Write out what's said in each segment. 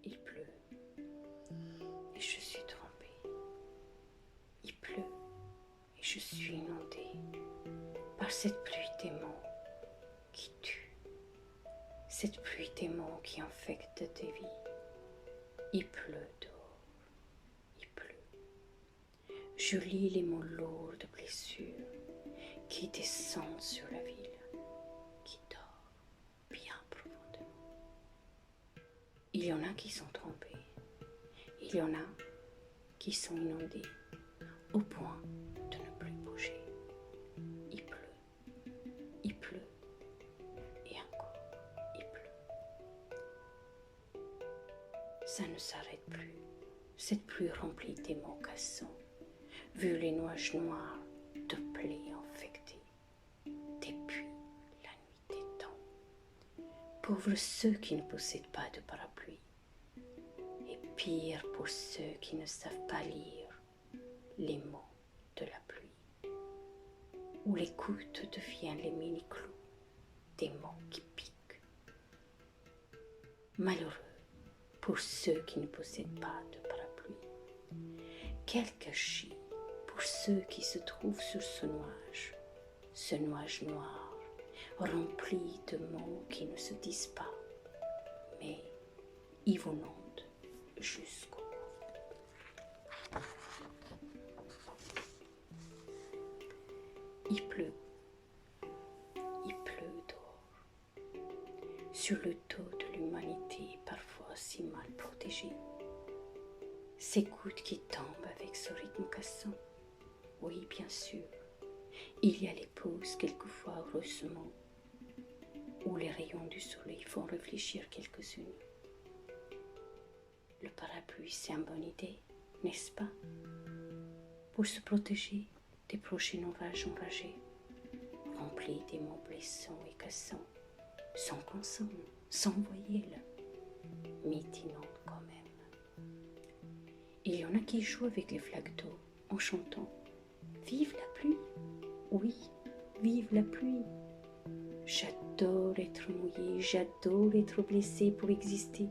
Il pleut et je suis trempée. Il pleut et je suis inondée par cette pluie des mots qui tue, cette pluie des mots qui infecte tes vies. Il pleut dehors, il pleut. Je lis les mots lourds de blessures qui descendent sur la ville, qui dort bien profondément. Il y en a qui sont trompés, il y en a qui sont inondés au point de ne plus bouger. Il pleut, et encore, il pleut. Ça ne s'arrête plus, cette pluie remplie des mots cassants, vu les nuages noirs de plaies infectées, depuis la nuit des temps. Pauvres ceux qui ne possèdent pas de parapluie, et pire pour ceux qui ne savent pas lire les mots de la pluie, où l'écoute devient les mini-clous des mots qui piquent. Malheureux pour ceux qui ne possèdent pas de parapluie. Quel gâchis pour ceux qui se trouvent sur ce nuage noir, rempli de mots qui ne se disent pas, mais ils vous inondent jusqu'au cou. Il pleut dehors, sur le dos de l'humanité parfois si mal protégée. Ces gouttes qui tombent avec ce rythme cassant. Oui, bien sûr, il y a les pauses quelquefois heureusement, où les rayons du soleil font réfléchir quelques-unes. Le parapluie, c'est une bonne idée, n'est-ce pas? Pour se protéger des prochains orages enragés, remplis des mots blessants et cassants, sans consonnes, sans voyelles, mais inonde quand même. Il y en a qui jouent avec les flaques d'eau en chantant « Vive la pluie !» Oui, vive la pluie! J'adore être mouillée, j'adore être blessée pour exister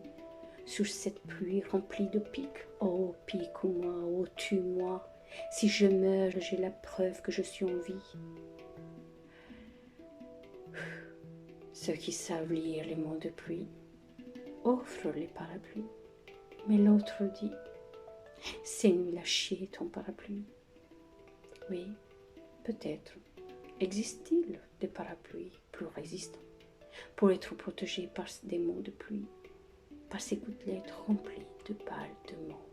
sur cette pluie remplie de pics. Oh, pique-moi, oh, tue-moi! Si je meurs, j'ai la preuve que je suis en vie. Ceux qui savent lire les mots de pluie offrent les parapluies, mais l'autre dit « C'est nul à chier ton parapluie ». Oui, peut-être existe-t-il des parapluies plus résistants pour être protégés par des mots de pluie, par ces gouttelettes remplies de balles de mots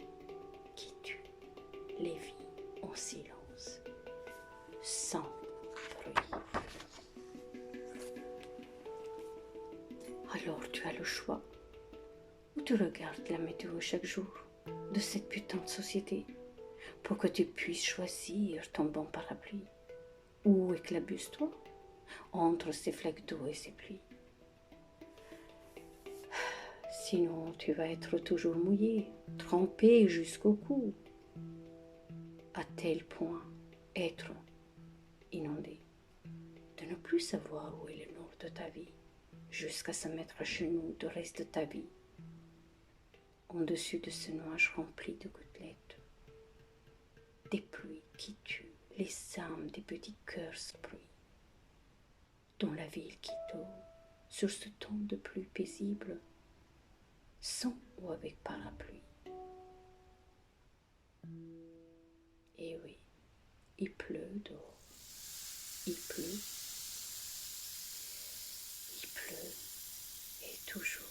qui tuent les vies en silence, sans bruit. Alors tu as le choix, ou tu regardes la météo chaque jour de cette putain de société pour que tu puisses choisir ton bon parapluie, ou éclabousse-toi entre ces flaques d'eau et ces pluies. Sinon tu vas être toujours mouillé, trempé jusqu'au cou, à tel point être inondé, de ne plus savoir où est le nord de ta vie, jusqu'à se mettre à genoux le reste de ta vie, en dessus de ce nuage rempli de gouttelettes, des pluies qui tuent les âmes des petits cœurs bruits, dans la ville qui dort sur ce temps de pluie paisible, sans ou avec parapluie. Et oui, il pleut dehors, il pleut, et toujours.